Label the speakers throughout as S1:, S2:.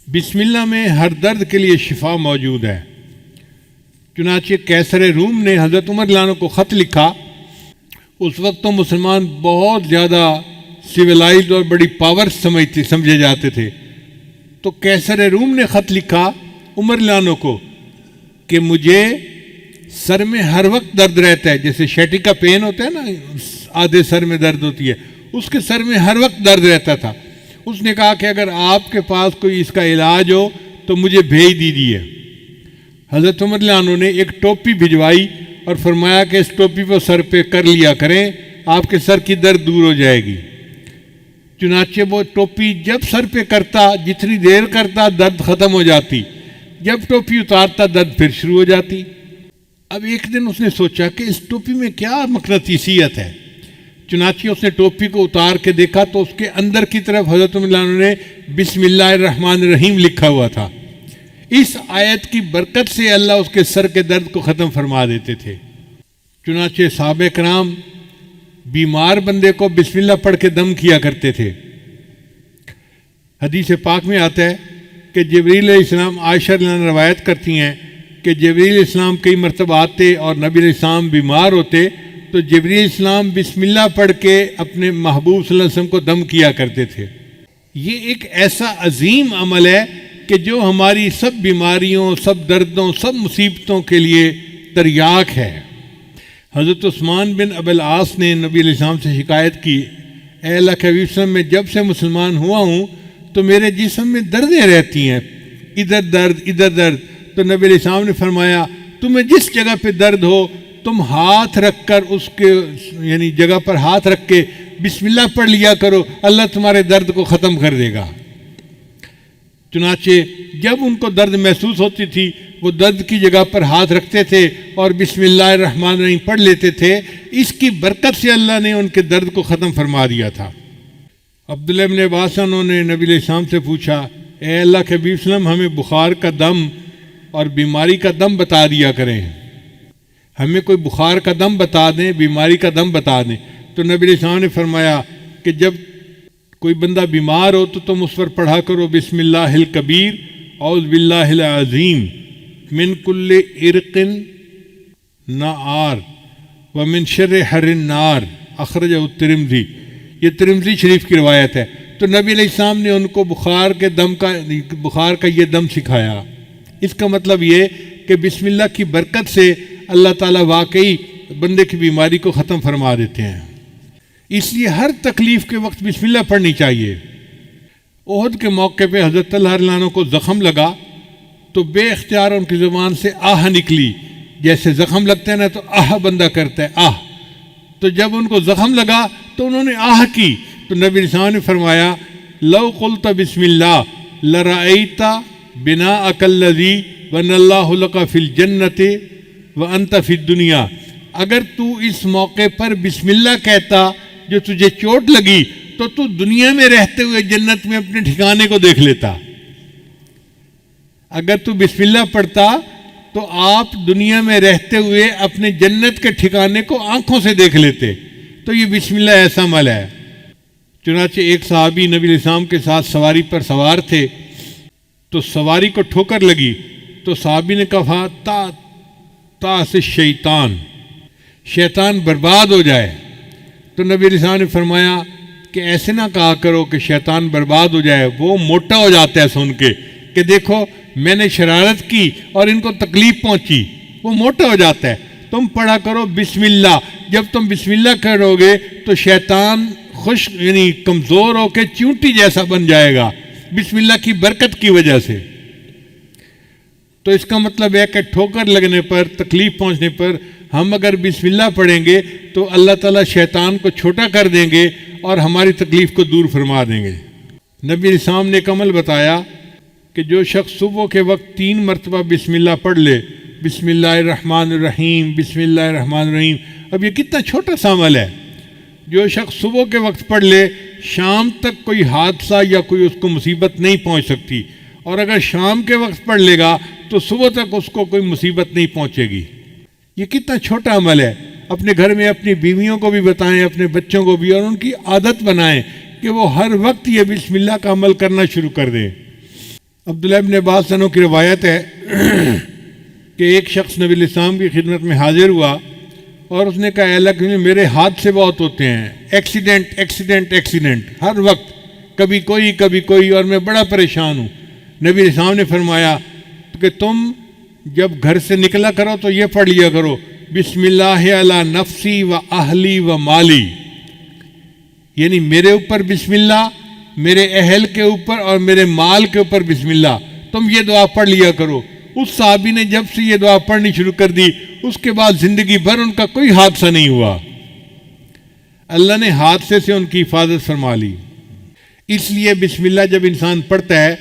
S1: بسم اللہ میں ہر درد کے لیے شفا موجود ہے۔ چنانچہ قیصر روم نے حضرت عمر رضی اللہ عنہ کو خط لکھا۔ اس وقت تو مسلمان بہت زیادہ سویلائزڈ اور بڑی پاور سمجھے جاتے تھے، تو قیصر روم نے خط لکھا عمر رضی اللہ عنہ کو کہ مجھے سر میں ہر وقت درد رہتا ہے، جیسے شیٹی کا پین ہوتا ہے نا، آدھے سر میں درد ہوتی ہے، اس کے سر میں ہر وقت درد رہتا تھا۔ اس نے کہا کہ اگر آپ کے پاس کوئی اس کا علاج ہو تو مجھے بھیج دیجیے۔ حضرت عمر رضی اللہ عنہ نے ایک ٹوپی بھجوائی اور فرمایا کہ اس ٹوپی کو سر پہ کر لیا کریں، آپ کے سر کی درد دور ہو جائے گی۔ چنانچہ وہ ٹوپی جب سر پہ کرتا، جتنی دیر کرتا درد ختم ہو جاتی، جب ٹوپی اتارتا درد پھر شروع ہو جاتی۔ اب ایک دن اس نے سوچا کہ اس ٹوپی میں کیا مقناطیسیت ہے، چنانچہ اس نے ٹوپی کو اتار کے دیکھا تو اس کے اندر کی طرف حضرت عمر رضی اللہ عنہ نے بسم اللہ الرحمن الرحیم لکھا ہوا تھا۔ اس آیت کی برکت سے اللہ اس کے سر کے درد کو ختم فرما دیتے تھے۔ چنانچہ صحابہ کرام بیمار بندے کو بسم اللہ پڑھ کے دم کیا کرتے تھے۔ حدیث پاک میں آتا ہے کہ جبریل علیہ السلام، عائشہ رضی اللہ عنہا روایت کرتی ہیں کہ جبریل علیہ السلام کئی مرتبہ آتے اور نبی علیہ السلام بیمار ہوتے تو جبریل علیہ السلام بسم اللہ پڑھ کے اپنے محبوب صلی اللہ علیہ وسلم کو دم کیا کرتے تھے۔ یہ ایک ایسا عظیم عمل ہے کہ جو ہماری سب بیماریوں، سب دردوں، سب مصیبتوں کے لیے تریاک ہے۔ حضرت عثمان بن ابی العاص نے نبی علیہ السلام سے شکایت کی، اے اللہ کے حبیب صلی اللہ علیہ وسلم، میں جب سے مسلمان ہوا ہوں تو میرے جسم میں دردیں رہتی ہیں، ادھر درد ادھر درد۔ تو نبی علیہ السلام نے فرمایا، تمہیں جس جگہ پہ درد ہو تم ہاتھ رکھ کر اس کے یعنی جگہ پر ہاتھ رکھ کے بسم اللہ پڑھ لیا کرو، اللہ تمہارے درد کو ختم کر دے گا۔ چنانچہ جب ان کو درد محسوس ہوتی تھی وہ درد کی جگہ پر ہاتھ رکھتے تھے اور بسم اللہ الرحمن الرحیم پڑھ لیتے تھے۔ اس کی برکت سے اللہ نے ان کے درد کو ختم فرما دیا تھا۔ عبداللہ بن عباس نے نبی علیہ السلام سے پوچھا، اے اللہ کے حبیب صلی اللہ علیہ وسلم، ہمیں بخار کا دم اور بیماری کا دم بتا دیا کریں، ہمیں کوئی بخار کا دم بتا دیں، بیماری کا دم بتا دیں۔ تو نبی علیہ السلام نے فرمایا کہ جب کوئی بندہ بیمار ہو تو تم اس پر پڑھا کرو بسم اللہ الکبیر اعوذ باللہ العظیم من کل عرق نار ومن شر حر النار اخرجہ الترمذی۔ یہ ترمذی شریف کی روایت ہے۔ تو نبی علیہ السلام نے ان کو بخار کا یہ دم سکھایا۔ اس کا مطلب یہ کہ بسم اللہ کی برکت سے اللہ تعالیٰ واقعی بندے کی بیماری کو ختم فرما دیتے ہیں۔ اس لیے ہر تکلیف کے وقت بسم اللہ پڑھنی چاہیے۔ احد کے موقع پہ حضرت طلحہ رضی اللہ عنہ کو زخم لگا تو بے اختیار ان کی زبان سے آہ نکلی، جیسے زخم لگتا ہے نا تو آہ بندہ کرتا ہے، آہ۔ تو جب ان کو زخم لگا تو انہوں نے آہ کی تو نبی علیہ السلام نے فرمایا، لو قلت بسم اللہ لرأیت بناءک الذی بنى اللہ لک فی الجنۃ وانت فی الدنیا۔ اگر تو اس موقع پر بسم اللہ کہتا جو تجھے چوٹ لگی تو دنیا میں رہتے ہوئے جنت میں اپنے ٹھکانے کو دیکھ لیتا۔ اگر تو بسم اللہ پڑھتا تو آپ دنیا میں رہتے ہوئے اپنے جنت کے ٹھکانے کو آنکھوں سے دیکھ لیتے۔ تو یہ بسم اللہ ایسا عمل ہے۔ چنانچہ ایک صحابی نبی علیہ السلام کے ساتھ سواری پر سوار تھے تو سواری کو ٹھوکر لگی تو صحابی نے کہا، تا سے شیطان برباد ہو جائے۔ تو نبی علیہ السلام نے فرمایا کہ ایسے نہ کہا کرو کہ شیطان برباد ہو جائے، وہ موٹا ہو جاتا ہے سن کے کہ دیکھو میں نے شرارت کی اور ان کو تکلیف پہنچی، وہ موٹا ہو جاتا ہے۔ تم پڑھا کرو بسم اللہ۔ جب تم بسم اللہ کرو گے تو شیطان یعنی کمزور ہو کے چونٹی جیسا بن جائے گا بسم اللہ کی برکت کی وجہ سے۔ تو اس کا مطلب ہے کہ ٹھوکر لگنے پر، تکلیف پہنچنے پر ہم اگر بسم اللہ پڑھیں گے تو اللہ تعالیٰ شیطان کو چھوٹا کر دیں گے اور ہماری تکلیف کو دور فرما دیں گے۔ نبی علیہ السلام نے ایک عمل بتایا کہ جو شخص صبح کے وقت 3 مرتبہ بسم اللہ پڑھ لے، بسم اللہ الرحمن الرحیم، بسم اللہ الرحمن الرحیم۔ اب یہ کتنا چھوٹا سا عمل ہے۔ جو شخص صبح کے وقت پڑھ لے شام تک کوئی حادثہ یا کوئی اس کو مصیبت نہیں پہنچ سکتی، اور اگر شام کے وقت پڑھ لے گا تو صبح تک اس کو کوئی مصیبت نہیں پہنچے گی۔ یہ کتنا چھوٹا عمل ہے۔ اپنے گھر میں اپنی بیویوں کو بھی بتائیں، اپنے بچوں کو بھی، اور ان کی عادت بنائیں کہ وہ ہر وقت یہ بسم اللہ کا عمل کرنا شروع کر دیں۔ عبداللہ ابن عباس عنہ کی روایت ہے کہ ایک شخص نبی علیہ السلام کی خدمت میں حاضر ہوا اور اس نے کہا اے اللہ کہ میرے حادثے بہت ہوتے ہیں، ایکسیڈنٹ ہر وقت، کبھی کوئی اور میں بڑا پریشان ہوں۔ نبی علیہ السلام نے فرمایا کہ تم جب گھر سے نکلا کرو تو یہ پڑھ لیا کرو بسم اللہ علی نفسی و اہلی و مالی، یعنی میرے اوپر بسم اللہ، میرے اہل کے اوپر اور میرے مال کے اوپر بسم اللہ، تم یہ دعا پڑھ لیا کرو۔ اس صحابی نے جب سے یہ دعا پڑھنی شروع کر دی اس کے بعد زندگی بھر ان کا کوئی حادثہ نہیں ہوا، اللہ نے حادثے سے ان کی حفاظت فرما لی۔ اس لیے بسم اللہ جب انسان پڑھتا ہے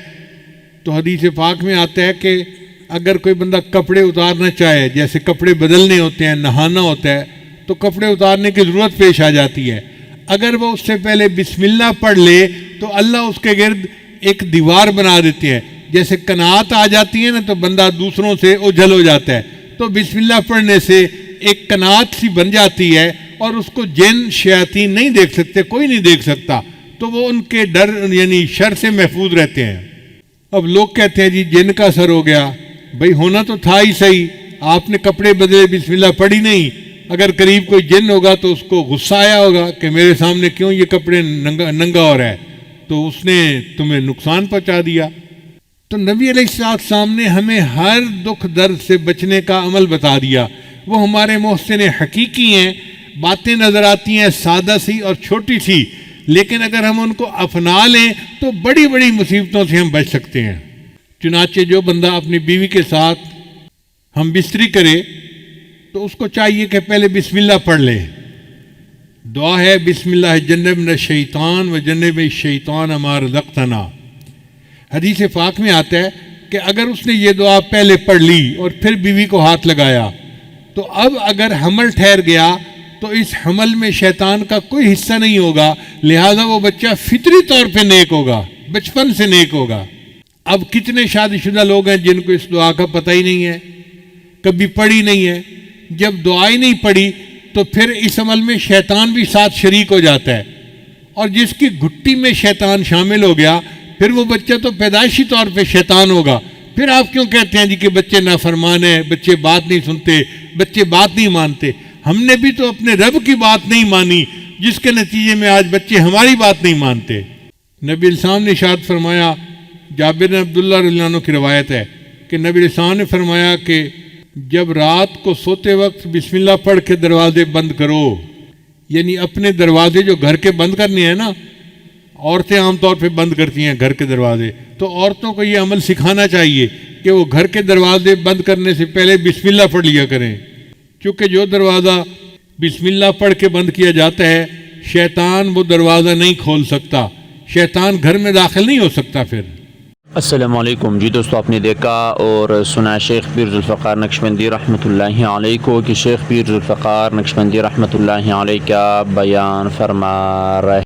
S1: تو حدیث پاک میں آتا ہے کہ اگر کوئی بندہ کپڑے اتارنا چاہے، جیسے کپڑے بدلنے ہوتے ہیں، نہانا ہوتا ہے تو کپڑے اتارنے کی ضرورت پیش آ جاتی ہے، اگر وہ اس سے پہلے بسم اللہ پڑھ لے تو اللہ اس کے گرد ایک دیوار بنا دیتے ہیں، جیسے قناعت آ جاتی ہے نا تو بندہ دوسروں سے اوجھل ہو جاتا ہے، تو بسم اللہ پڑھنے سے ایک قناعت سی بن جاتی ہے اور اس کو جن شیاطین نہیں دیکھ سکتے، کوئی نہیں دیکھ سکتا، تو وہ ان کے ڈر یعنی شر سے محفوظ رہتے ہیں۔ اب لوگ کہتے ہیں جی جن کا اثر ہو گیا، بھئی ہونا تو تھا ہی صحیح، آپ نے کپڑے بدلے بسم اللہ پڑھی نہیں، اگر قریب کوئی جن ہوگا تو اس کو غصہ آیا ہوگا کہ میرے سامنے کیوں یہ کپڑے ننگا ہو رہا ہے، تو اس نے تمہیں نقصان پہنچا دیا۔ تو نبی علیہ السلام نے ہمیں ہر دکھ درد سے بچنے کا عمل بتا دیا، وہ ہمارے محسن حقیقی ہیں، باتیں نظر آتی ہیں سادہ سی اور چھوٹی سی، لیکن اگر ہم ان کو اپنا لیں تو بڑی بڑی مصیبتوں سے ہم بچ سکتے ہیں۔ چنانچہ جو بندہ اپنی بیوی کے ساتھ ہم بستری کرے تو اس کو چاہیے کہ پہلے بسم اللہ پڑھ لے، دعا ہے بسم اللہ جنبنا الشیطان و جنب الشیطان ما رزقتنا۔ حدیث پاک میں آتا ہے کہ اگر اس نے یہ دعا پہلے پڑھ لی اور پھر بیوی کو ہاتھ لگایا تو اب اگر حمل ٹھہر گیا تو اس حمل میں شیطان کا کوئی حصہ نہیں ہوگا، لہذا وہ بچہ فطری طور پہ نیک ہوگا، بچپن سے نیک ہوگا۔ اب کتنے شادی شدہ لوگ ہیں جن کو اس دعا کا پتہ ہی نہیں ہے، کبھی پڑھی نہیں ہے، جب دعا ہی نہیں پڑھی تو پھر اس عمل میں شیطان بھی ساتھ شریک ہو جاتا ہے، اور جس کی گھٹی میں شیطان شامل ہو گیا پھر وہ بچہ تو پیدائشی طور پہ شیطان ہوگا۔ پھر آپ کیوں کہتے ہیں جی کہ بچے نافرمان ہیں، بچے بات نہیں سنتے، بچے بات نہیں مانتے؟ ہم نے بھی تو اپنے رب کی بات نہیں مانی جس کے نتیجے میں آج بچے ہماری بات نہیں مانتے۔ نبی علیہ السلام نے ارشاد فرمایا، جابر بن عبداللہ رضی اللہ عنہ کی روایت ہے کہ نبی علیہ السلام نے فرمایا کہ جب رات کو سوتے وقت بسم اللہ پڑھ کے دروازے بند کرو، یعنی اپنے دروازے جو گھر کے بند کرنے ہیں نا، عورتیں عام طور پہ بند کرتی ہیں گھر کے دروازے، تو عورتوں کو یہ عمل سکھانا چاہیے کہ وہ گھر کے دروازے بند کرنے سے پہلے بسم اللہ پڑھ لیا کریں، کیونکہ جو دروازہ بسم اللہ پڑھ کے بند کیا جاتا ہے شیطان وہ دروازہ نہیں کھول سکتا، شیطان گھر میں داخل نہیں ہو سکتا۔ پھر
S2: السلام علیکم جی دوستو، آپ نے دیکھا اور سنا شیخ پیر ذوالفقار نقشبندی رحمۃ اللہ علیہ کو کہ شیخ پیر ذوالفقار نقشبندی رحمۃ اللہ علیہ کیا بیان فرما رہے